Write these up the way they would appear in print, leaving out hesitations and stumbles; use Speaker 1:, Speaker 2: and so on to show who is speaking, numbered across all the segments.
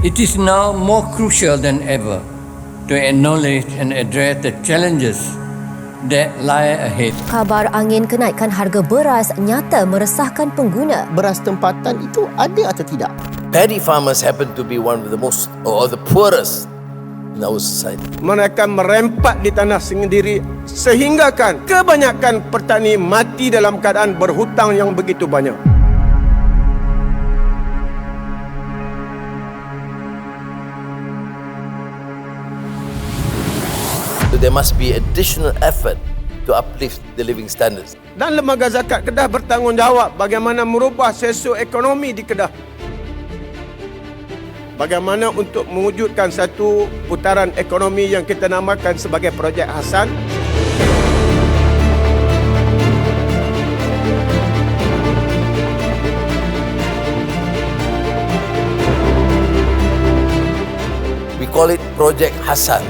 Speaker 1: It is now more crucial than ever to acknowledge and address the challenges that lie ahead.
Speaker 2: Kabar angin kenaikan harga beras nyata meresahkan pengguna.
Speaker 3: Beras tempatan itu ada atau tidak?
Speaker 4: Paddy farmers happen to be one of the most or the poorest in our society.
Speaker 5: Mereka merempat di tanah sendiri sehinggakan kebanyakan petani mati dalam keadaan berhutang yang begitu banyak.
Speaker 4: So there must be additional effort to uplift the living standards.
Speaker 5: Dan Lembaga Zakat Kedah bertanggungjawab bagaimana merubah sosioekonomi di Kedah. Bagaimana untuk mewujudkan satu putaran ekonomi yang kita namakan sebagai Projek Hassan.
Speaker 4: We call it Projek Hassan,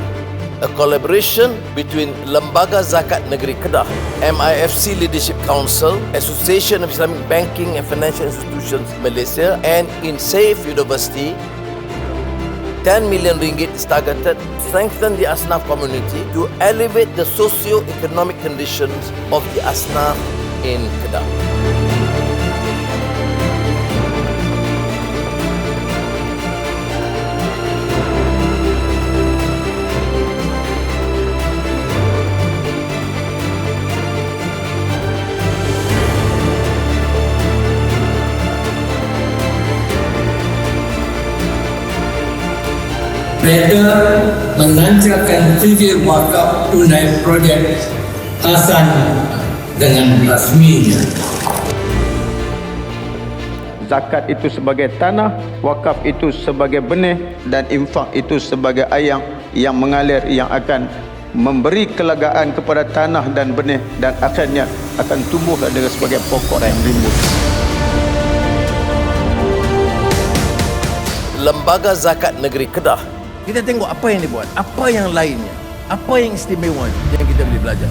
Speaker 4: a collaboration between Lembaga Zakat Negeri Kedah, MIFC Leadership Council, Association of Islamic Banking and Financial Institutions Malaysia, and in SAFE University. 10 million ringgit is targeted to strengthen the Asnaf community to elevate the socio-economic conditions of the Asnaf in Kedah.
Speaker 1: Mereka melancarkan tujuh wakaf tunai projek Hassan dengan rasminya.
Speaker 5: Zakat itu sebagai tanah, wakaf itu sebagai benih dan infak itu sebagai air yang mengalir yang akan memberi kelegaan kepada tanah dan benih dan akhirnya akan tumbuh dengan sebagai pokok yang rimbun.
Speaker 4: Lembaga Zakat Negeri Kedah.
Speaker 6: Kita tengok apa yang dibuat, apa yang lainnya, apa yang istimewa yang kita boleh belajar.